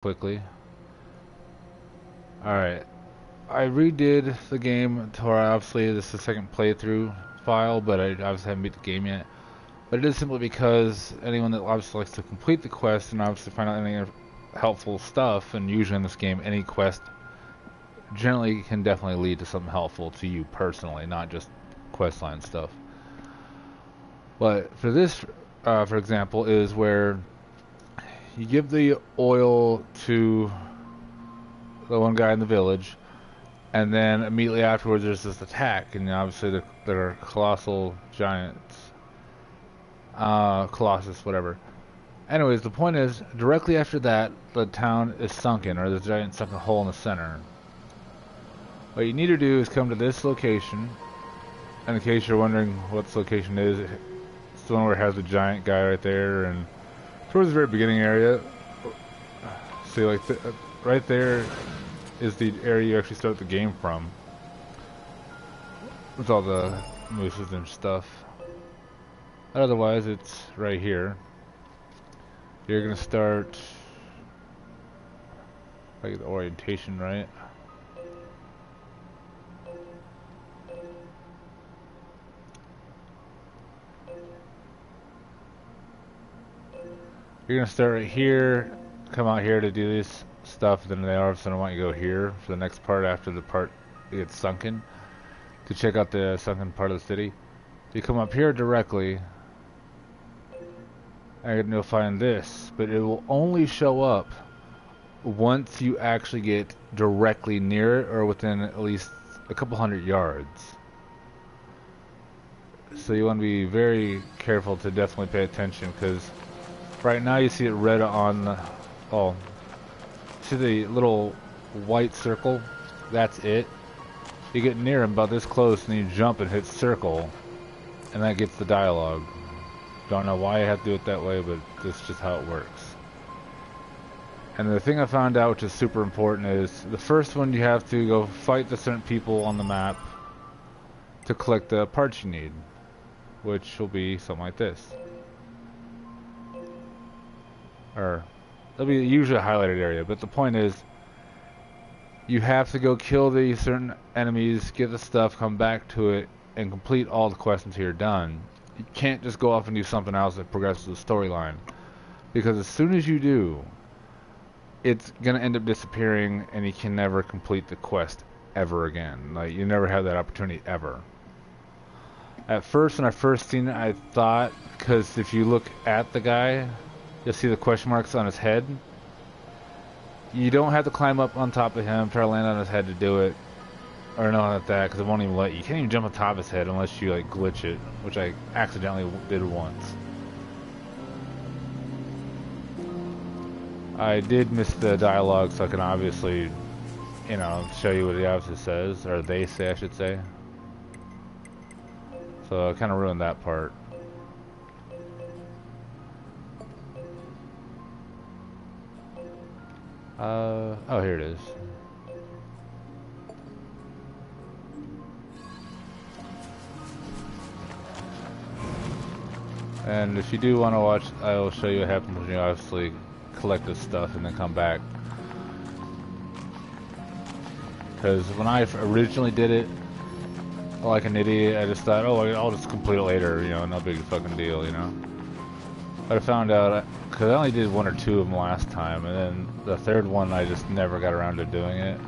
quickly. Alright, I redid the game to where obviously this is the second playthrough file, but I obviously haven't beat the game yet. But it is simply because anyone that obviously likes to complete the quest and obviously find out any helpful stuff, and usually in this game any quest generally can definitely lead to something helpful to you personally, not just questline stuff. But for this, for example, is where you give the oil to the one guy in the village, and then immediately afterwards there's this attack, and obviously there are colossal giants, colossus, whatever. Anyways, the point is, directly after that, the town is sunken, or the giant sunk a hole in the center. What you need to do is come to this location, and in case you're wondering what this location is, it's the one where it has the giant guy right there, and towards the very beginning area, see, like, right there is the area you actually start the game from, with all the mooses and stuff. Otherwise, it's right here. You're gonna start, like, the orientation, right? You're gonna start right here, come out here to do this stuff, then they all of a sudden want you to go here for the next part after the part gets sunken, to check out the sunken part of the city. You come up here directly, and you'll find this, but it will only show up once you actually get directly near it, or within at least a couple hundred yards. So you want to be very careful to definitely pay attention, because right now you see it red on the, oh, see the little white circle? That's it. You get near him about this close and you jump and hit circle, and that gets the dialogue. Don't know why I have to do it that way, but that's just how it works. And the thing I found out, which is super important, is the first one you have to go fight the certain people on the map to collect the parts you need, which will be something like this. Or it'll be usually a highlighted area, but the point is, you have to go kill the certain enemies, get the stuff, come back to it, and complete all the quests until you're done. You can't just go off and do something else that progresses the storyline, because as soon as you do, it's gonna end up disappearing, and you can never complete the quest ever again. Like, you never have that opportunity ever. At first, when I first seen it, I thought, because if you look at the guy, you'll see the question marks on his head. You don't have to climb up on top of him, try to land on his head to do it, or no, not that, because it won't even let you. You can't even jump on top of his head unless you like glitch it, which I accidentally did once. I did miss the dialogue, so I can obviously, you know, show you what he obviously says, or they say, I should say. So I kind of ruined that part. Oh, here it is. And if you do want to watch, I will show you what happens when you obviously collect this stuff and then come back. Because when I originally did it, like an idiot, I just thought, oh, I'll just complete it later, you know, no big fucking deal, you know. But I found out, because I only did one or two of them last time, and then the third one I just never got around to doing it.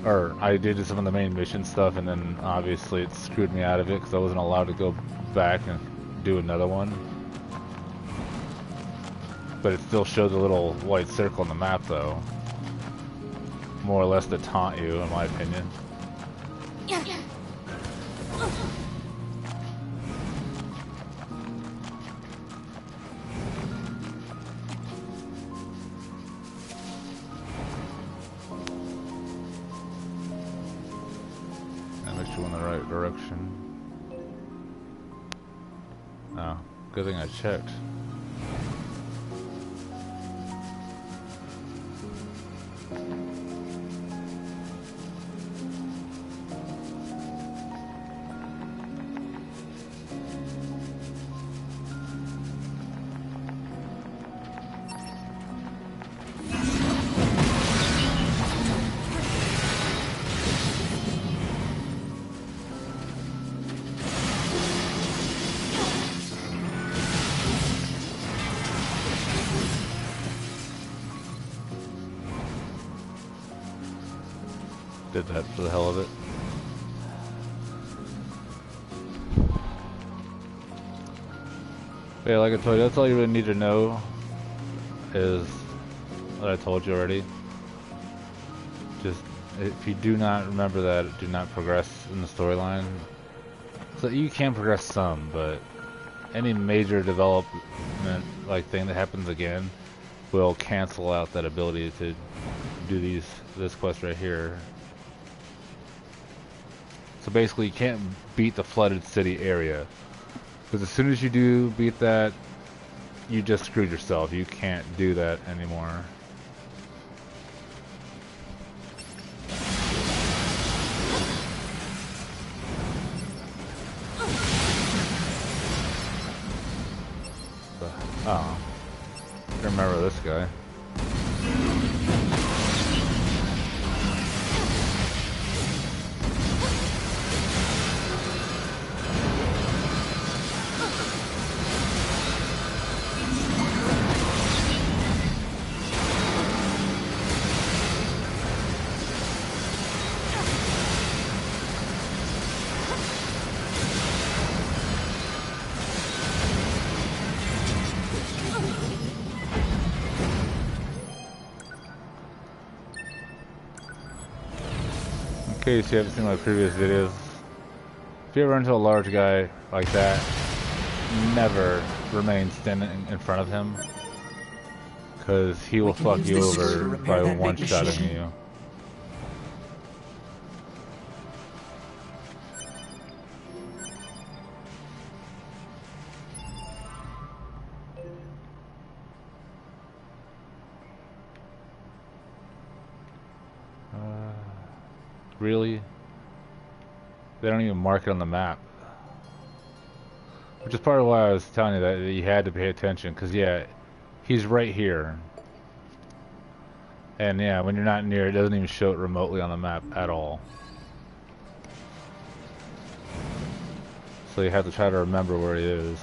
Or I did some of the main mission stuff, and then obviously it screwed me out of it because I wasn't allowed to go back and do another one. But it still showed the little white circle on the map, though. More or less to taunt you, in my opinion. In the right direction. Oh, good thing I checked. did that for the hell of it. But yeah, like I told you, that's all you really need to know is what I told you already. Just, if you do not remember that, do not progress in the storyline. So you can progress some, but any major development, like thing that happens again, will cancel out that ability to do this quest right here. So basically you can't beat the flooded city area, because as soon as you do beat that, you just screwed yourself. You can't do that anymore. Oh, I remember this guy. In case you haven't seen my previous videos, if you ever run into a large guy like that, never remain standing in front of him, because he will fuck you over by one-shotting you. Really? They don't even mark it on the map. Which is part of why I was telling you that you had to pay attention, because yeah, he's right here. And yeah, when you're not near, it doesn't even show it remotely on the map at all. So you have to try to remember where he is.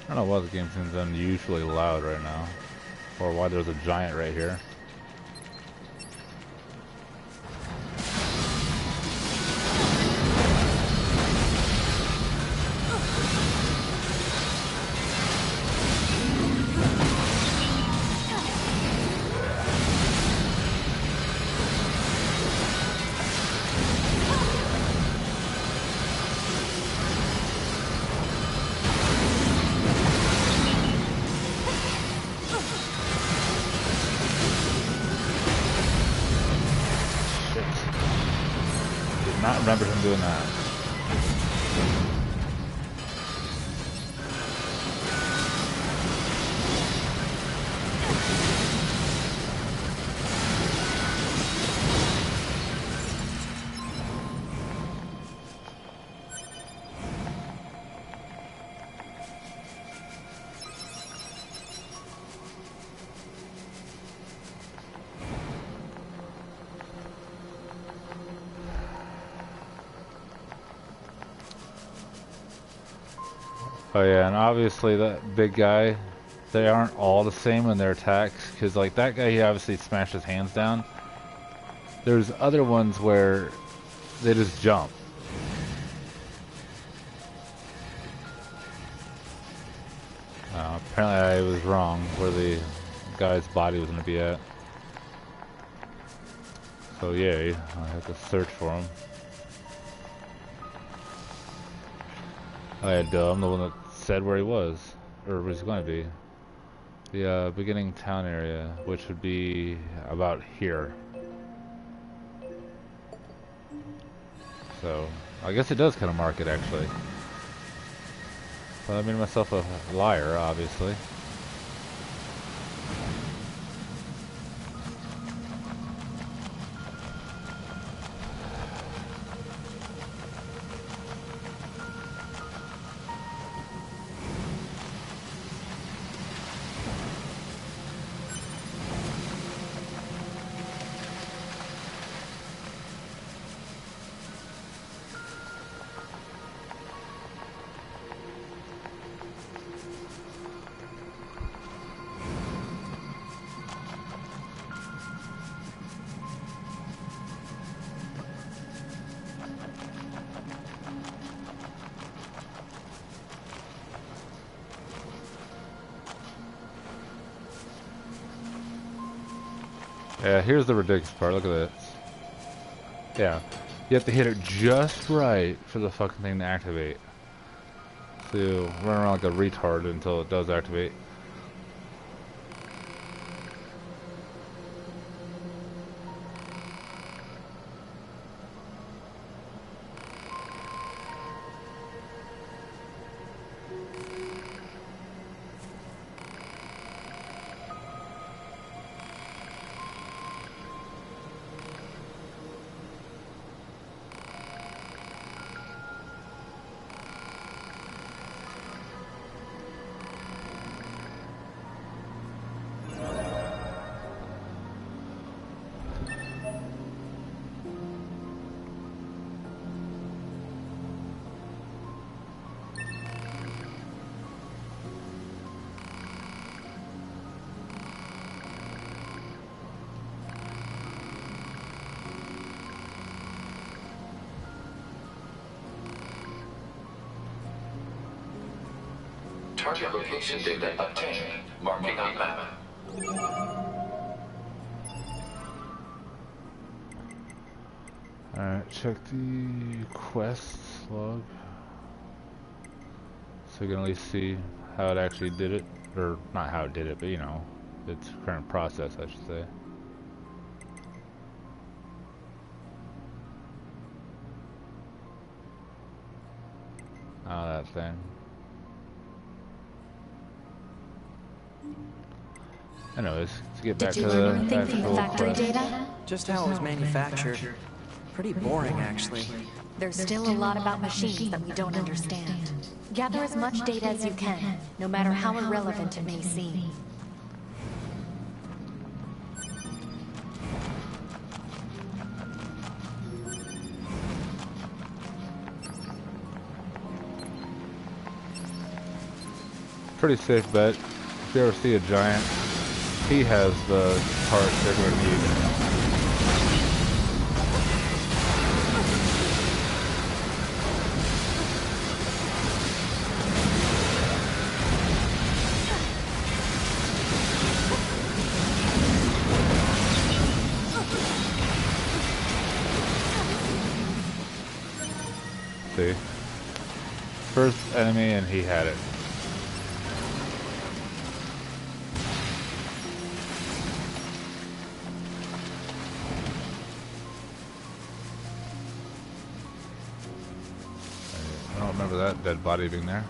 I don't know why the game seems unusually loud right now, or why there's a giant right here. Not remember him doing that. Oh yeah, and obviously that big guy, they aren't all the same in their attacks, because like that guy, he obviously smashed his hands down. There's other ones where they just jump. Apparently I was wrong where the guy's body was going to be at. So yay, I have to search for him. Oh yeah, duh, I'm the one that said where he was, or where he's going to be. The beginning town area, which would be about here. So, I guess it does kind of mark it actually. So I made myself a liar, obviously. Yeah, here's the ridiculous part. Look at this. Yeah, you have to hit it just right for the fucking thing to activate. So you run around like a retard until it does activate. Target location data obtained. Marking on map. Alright, check the quest log. So you can at least see how it actually did it. Or, not how it did it, but you know, its current process, I should say. Oh, that thing. Anyways, to get back to the actual factory quest. data? Just how it was manufactured. Pretty boring, actually. There's still a lot about machines that we don't understand. Gather as much data as you can, no matter how irrelevant it may seem. Pretty safe bet. If you ever see a giant, he has the parts they're going to need. See? First enemy and he had it. I don't remember that dead body being there.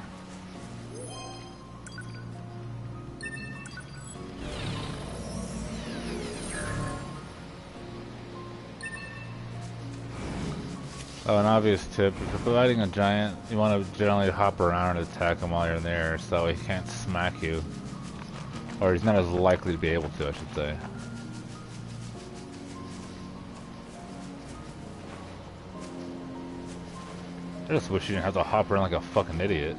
Oh, an obvious tip, if you're fighting a giant, you want to generally hop around and attack him while you're in the air so he can't smack you. Or he's not as likely to be able to, I should say. I just wish you didn't have to hop around like a fucking idiot.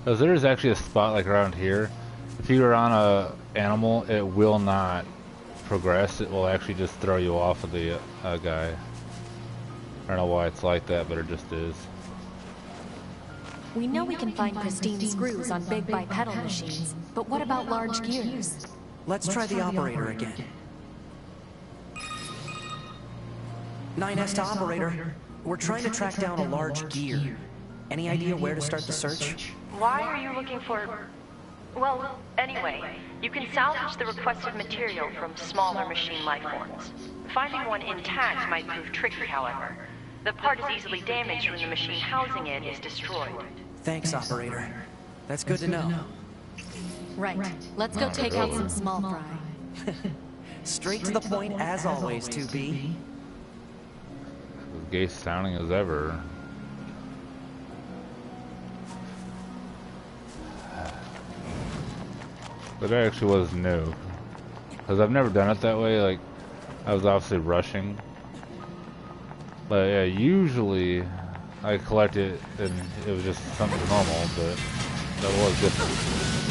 Because there is actually a spot like around here. If you're on a animal, it will not progress. It will actually just throw you off of the guy. I don't know why it's like that, but it just is. We know we can find pristine screws on big bipedal machines, but what about large gears? Let's try the operator again. 9S to operator. We're trying to track down a large gear. Any idea where to start the search? Why are you looking for Well, anyway, you can salvage the requested material from smaller machine life forms. Finding one intact might prove tricky, however. The part is easily damaged when the machine housing it is destroyed. Thanks, operator. That's good to know. Right. Let's go take out some small fry. Straight to the point as always, 2B. As gay sounding as ever. But that actually was new. Because I've never done it that way, like, I was obviously rushing. But yeah, usually I collect it and it was just something normal, but that was different.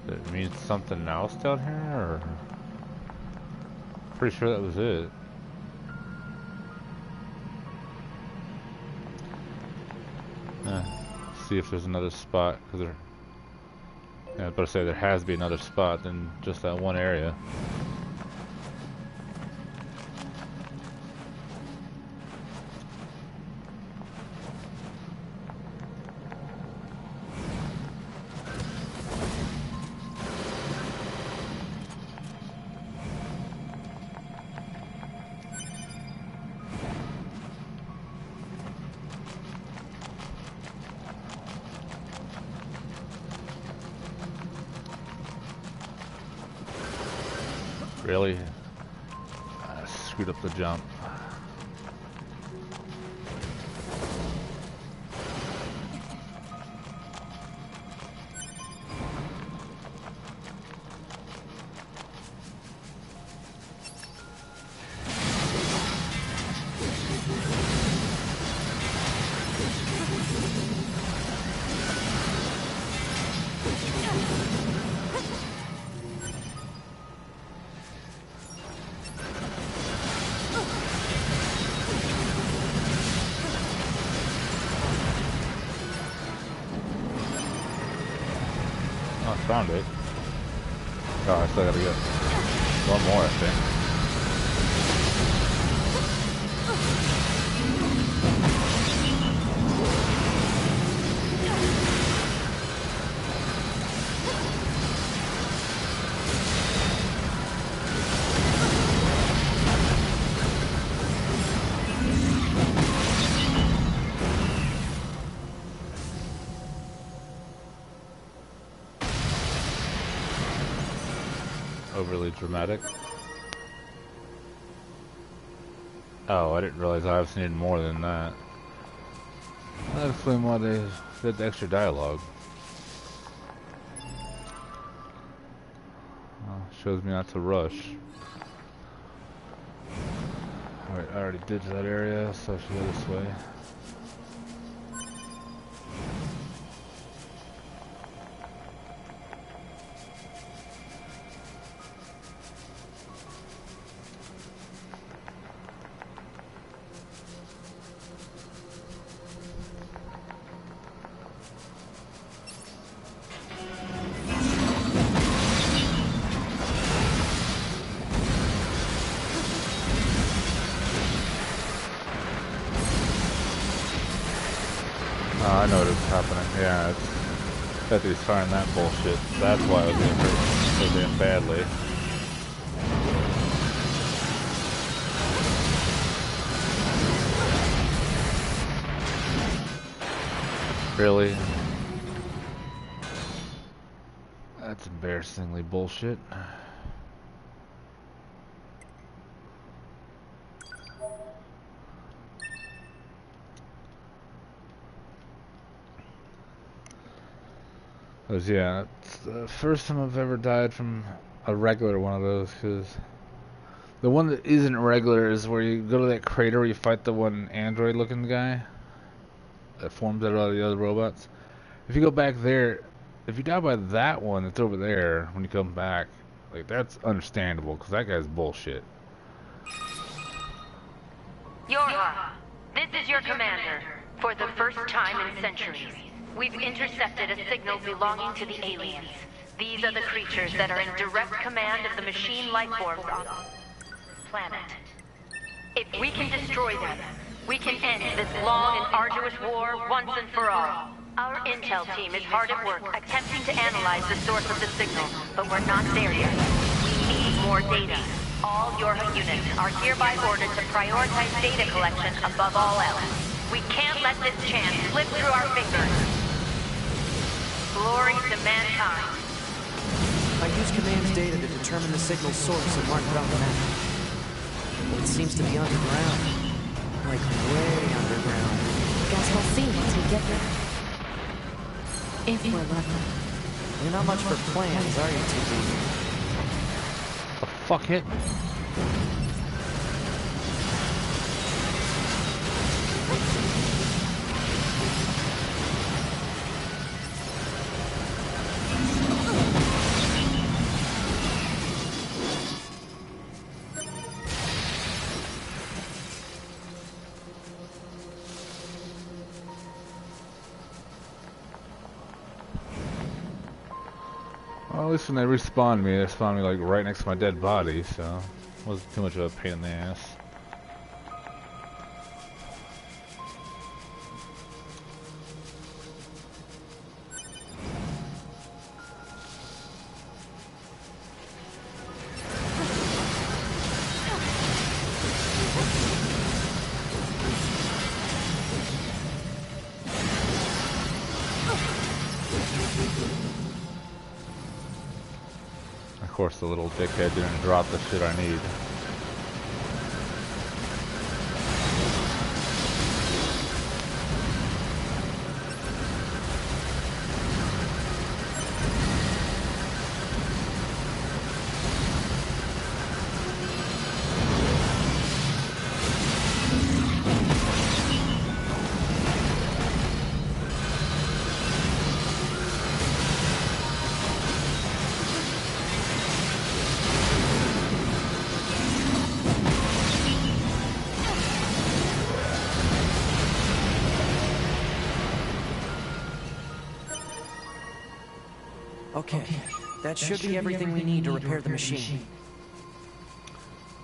It means something else down here, or? Pretty sure that was it. See if there's another spot, because there. Yeah, I was about to say there has to be another spot than just that one area. Really? I screwed up the jump. Found it. Oh, I still gotta get one more, I think. Overly dramatic. Oh, I didn't realize I obviously needed more than that. That explains why they did the extra dialogue. Shows me not to rush. Alright, I already did that area, so I should go this way. I know what's happening. Yeah, it's that he's firing that bullshit. That's why I was getting hurt so damn badly. Really? That's embarrassingly bullshit. Yeah, it's the first time I've ever died from a regular one of those, because the one that isn't regular is where you go to that crater where you fight the one android looking guy that forms out of the other robots. If you go back there, if you die by that one that's over there when you come back, like that's understandable because that guy's bullshit. Yorha, this is your commander. For the first time in centuries, we've intercepted a signal belonging to the aliens. These are the creatures that are in direct command of the machine life forms on this planet. If we can destroy them, we can end this long and arduous war once and for all. Our intel team is hard at work attempting to analyze the source of the signal, but we're not there yet. We need more data. All Yorha units are hereby ordered to prioritize data collection above all else. We can't let this chance slip through our fingers. Glory to mankind. I use command's data to determine the signal's source and mark it on the map. It seems to be underground. Like way underground. Guess we'll see once we get there. If we're lucky. You're not much for plans, are you, TB? The fuck hit me? Well, at least when they respawned me, they spawned me like right next to my dead body, so it wasn't too much of a pain in the ass. Of course, the little dickhead didn't drop the shit I need. Okay, that should be everything we need to repair the machine.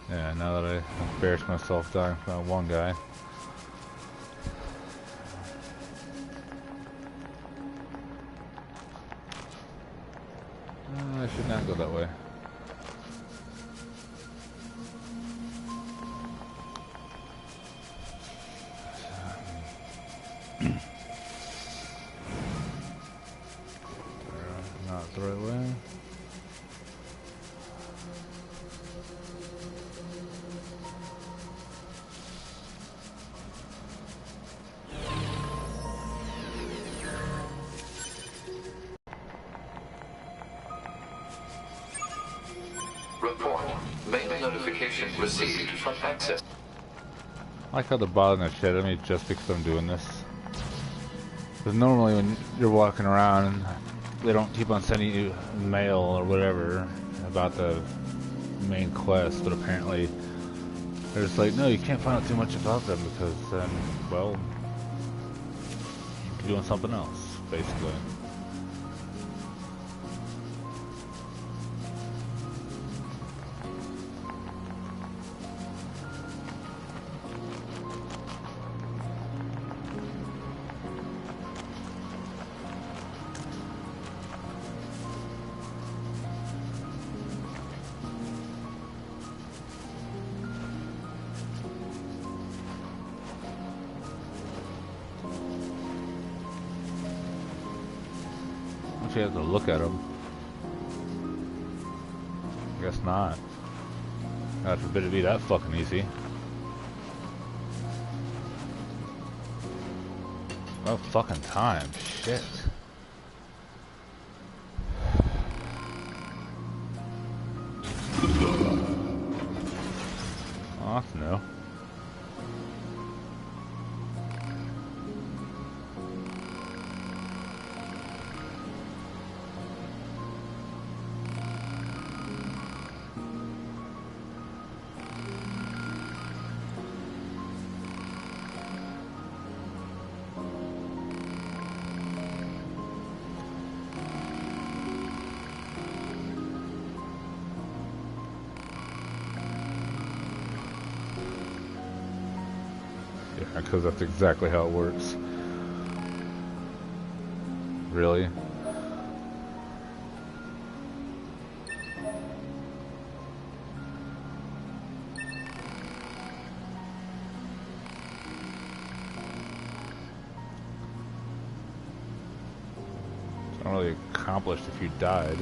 Yeah, now that I embarrassed myself dying from that one guy. I should not go that way. Not the right way. Report. Mail notification received from access. I like how they're bothering the shit out of me just because I'm doing this. Because normally when you're walking around, they don't keep on sending you mail or whatever about the main quest, but apparently they're just like, no, you can't find out too much about them because then, well, you're doing something else, basically. You have to look at them. I guess not. God forbid it be that fucking easy. Oh, fucking time. Shit. Oh, that's new. Yeah, because that's exactly how it works. Really? It's not really accomplished if you died.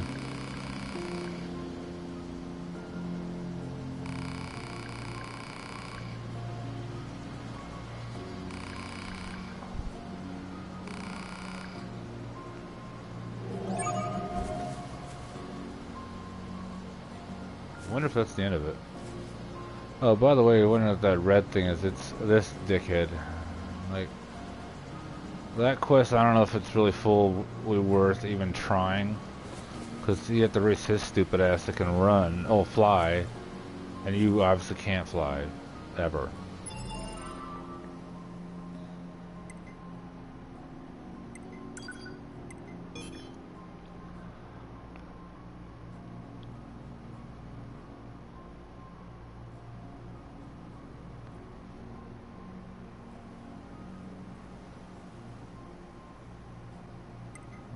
I wonder if that's the end of it. Oh, by the way, I wonder if that red thing is. It's this dickhead. Like, that quest, I don't know if it's really fully worth even trying. Because you have to race his stupid ass that can run. Oh, fly. And you obviously can't fly. Ever.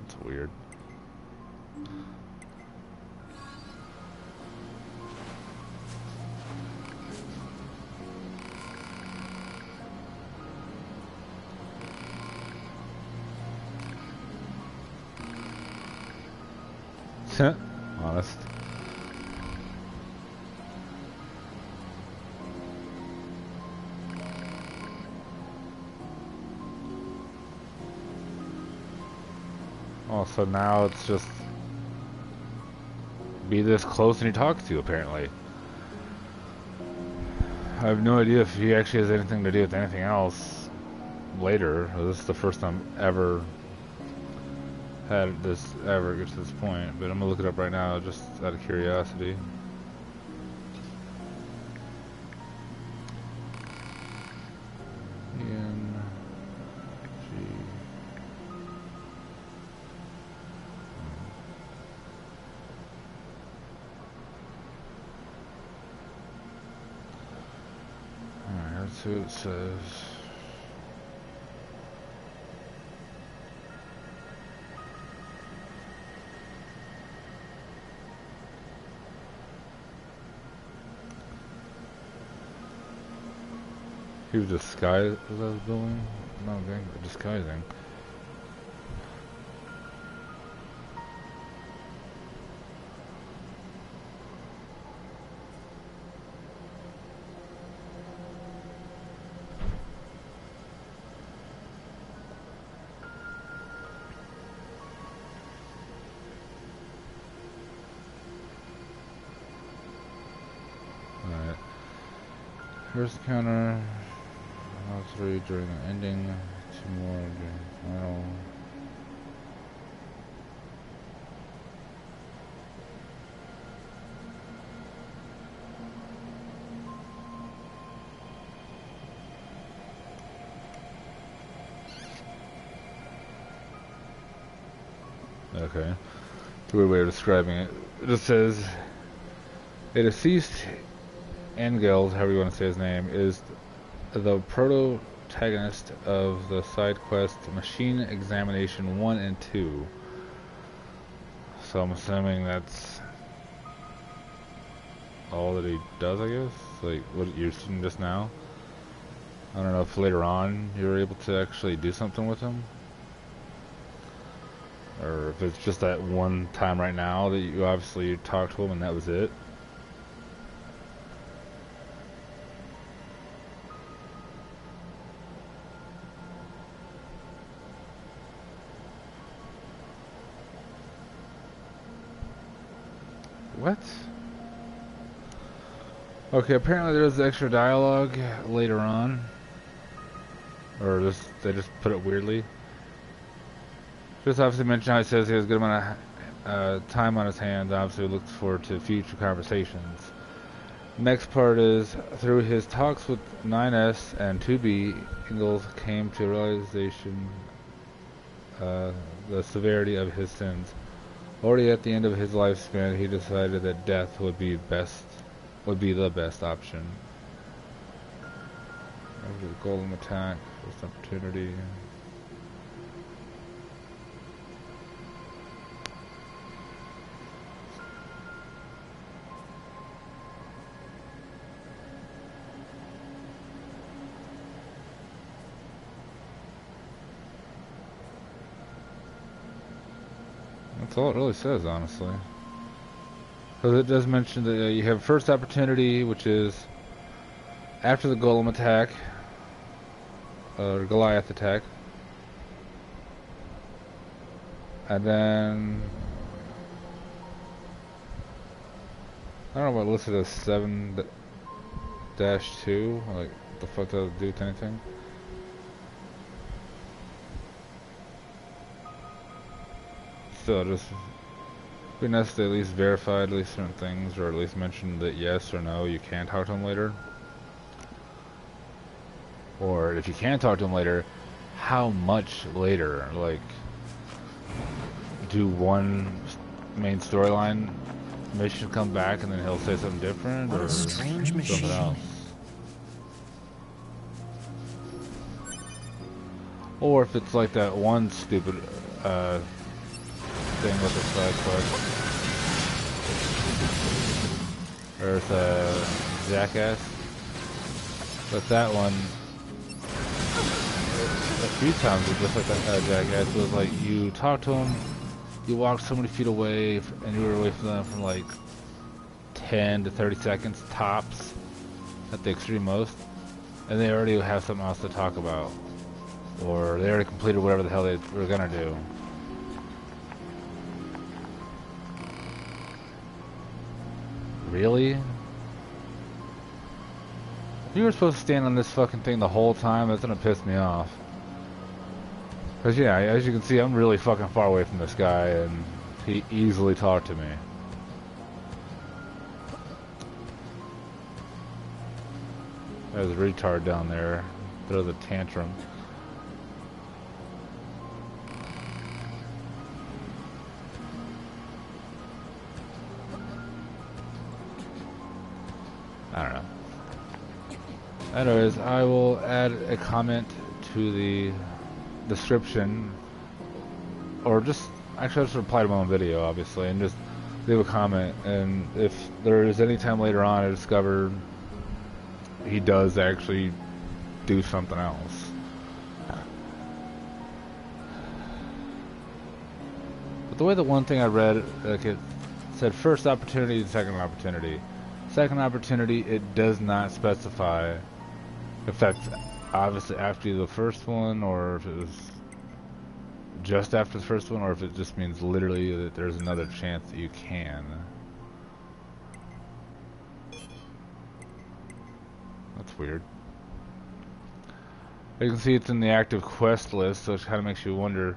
That's weird. Honest. Oh, so now it's just be this close and he talks to you, apparently. I have no idea if he actually has anything to do with anything else later. This is the first time ever had this ever get to this point, but I'm gonna look it up right now just out of curiosity. Alright, let's see what it says. He was disguised as I was building? No, okay, disguising. Alright. First counter. 3 during the ending, 2 more during the final. Okay. Weird way of describing it. It just says a deceased Engeld, however you want to say his name, is the protagonist of the side quest Machine Examination 1 and 2. So I'm assuming that's all that he does, I guess? Like what you're seeing just now? I don't know if later on you're able to actually do something with him. Or if it's just that one time right now that you obviously talked to him and that was it. What? Okay, apparently there's extra dialogue later on. Or they just put it weirdly. Just obviously mentioned how he says he has a good amount of time on his hands. Obviously looks forward to future conversations. Next part is, through his talks with 9S and 2B, Ingalls came to a realization the severity of his sins. Already at the end of his lifespan, he decided that death would be the best option. Over the golem attack, first opportunity. That's all it really says, honestly. Because it does mention that you have first opportunity, which is after the golem attack, or Goliath attack. And then I don't know what listed as 7-2. Like, what the fuck does it do with anything? Still, just be nice to at least verify at least certain things, or at least mention that yes or no, you can talk to him later. Or if you can talk to him later, how much later? Like, do one main storyline mission come back and then he'll say something different, What or a strange something machine. else? Or if it's like that one stupid thing with the side quest. Or it's a jackass. But that one, a few times it just like that jackass was like, you talk to him, you walk so many feet away, and you were away from them from like 10 to 30 seconds tops at the extreme most, and they already have something else to talk about, or they already completed whatever the hell they were gonna do. Really? If you were supposed to stand on this fucking thing the whole time, that's gonna piss me off. Cause yeah, as you can see, I'm really fucking far away from this guy, and he easily talked to me. There's a retard down there. Throws a tantrum. I don't know. Anyways, I will add a comment to the description, or just actually I'll just reply to my own video, obviously, and just leave a comment. And if there is any time later on I discover he does actually do something else, but the way the one thing I read, like, it said first opportunity and second opportunity. Second opportunity, it does not specify if that's obviously after the first one, or if it was just after the first one, or if it just means literally that there's another chance that you can. That's weird. You can see it's in the active quest list, so it kind of makes you wonder,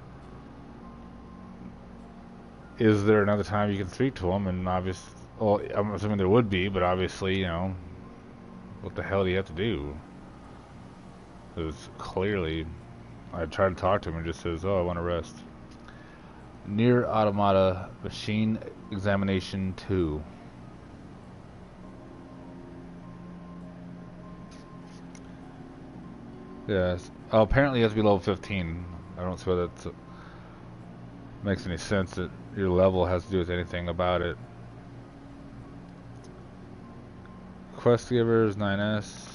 is there another time you can speak to him? And obviously, well, I'm assuming there would be, but obviously, you know, what the hell do you have to do? Because clearly, I tried to talk to him and it just says, oh, I want to rest. Nier Automata Machine Examination 2. Yes. Oh, apparently you have to be level 15. I don't see why that makes any sense that your level has to do with anything about it. Quest Givers 9S.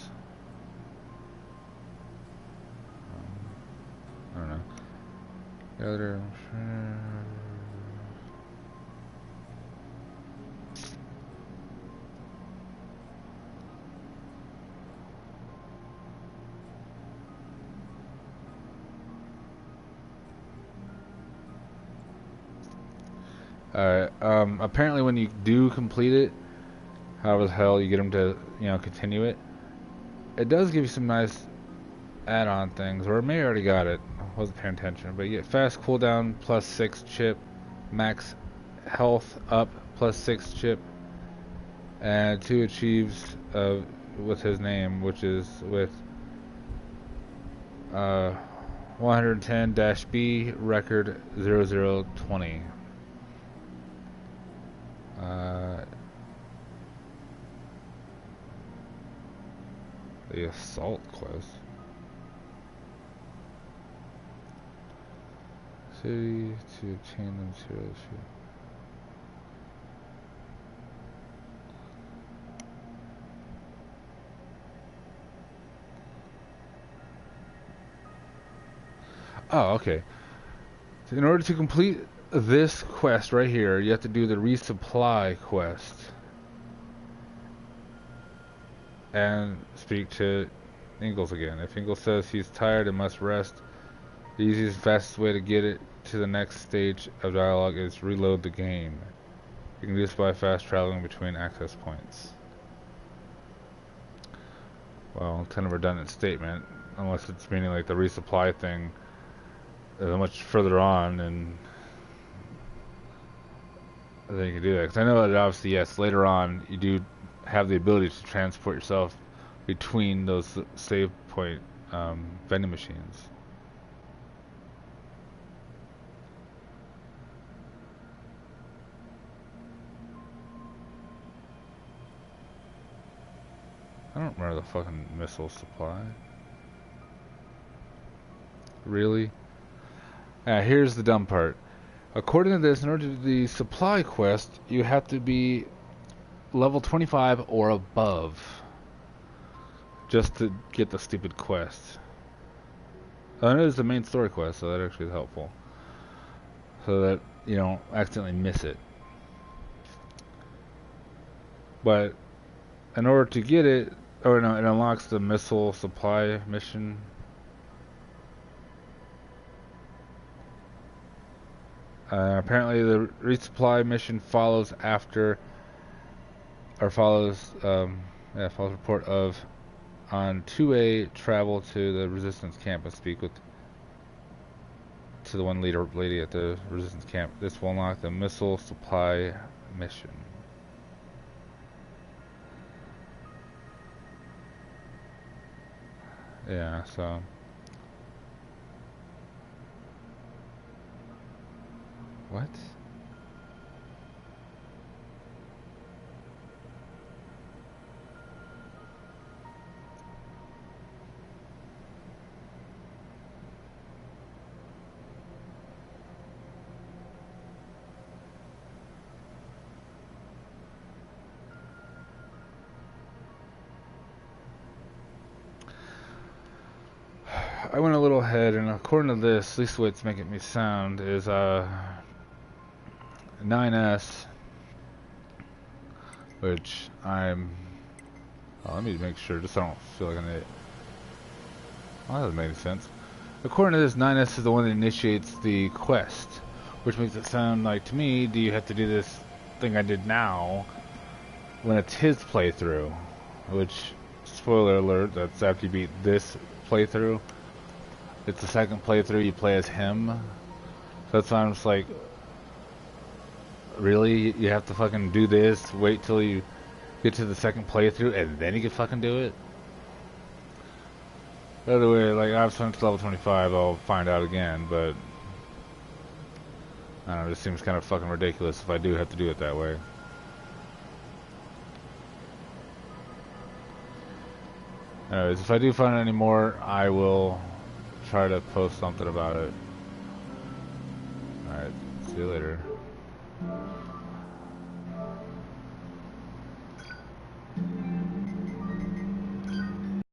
I don't know. Gather. Alright, apparently when you do complete it, however the hell you get them to, you know, continue it, it does give you some nice add-on things, or maybe I already got it, I wasn't paying attention, but you get fast cooldown plus 6 chip, max health up plus 6 chip, and 2 achieves with his name, which is with 110-B record 0020. The assault quest. City to obtain the materials. Oh, okay. So in order to complete this quest right here, you have to do the resupply quest. And speak to Ingalls again. If Ingalls says he's tired and must rest, the easiest, fastest way to get it to the next stage of dialogue is reload the game. You can do this by fast traveling between access points. Well, kind of a redundant statement, unless it's meaning like the resupply thing is much further on, and then you can do that. Because I know that obviously, yes, later on you do have the ability to transport yourself between those save point vending machines. I don't remember the fucking missile supply. Really? Here's the dumb part. According to this, in order to do the supply quest, you have to be level 25 or above just to get the stupid quest. I know it's the main story quest, so that actually is helpful. So that you don't accidentally miss it. But in order to get it, or no, it unlocks the missile supply mission. Apparently the resupply mission follows after, or follows report of on 2A travel to the resistance camp and speak to the one lady at the resistance camp. This will unlock the missile supply mission. Yeah, so what? I went a little ahead, and according to this, at least the way it's making me sound, is 9S, which I'm... Oh, let me make sure, just so I don't feel like an idiot. Well, that doesn't make any sense. According to this, 9S is the one that initiates the quest, which makes it sound like, to me, do you have to do this thing I did now when it's his playthrough? Which, spoiler alert, that's after you beat this playthrough. It's the second playthrough, you play as him. So that's why I'm just like, really? You have to fucking do this, wait till you get to the second playthrough, and then you can fucking do it? By the way, like, I've spent to level 25, I'll find out again, but I don't know, it just seems kind of fucking ridiculous if I do have to do it that way. Anyways, if I do find any more, I will try to post something about it. Alright, see you later.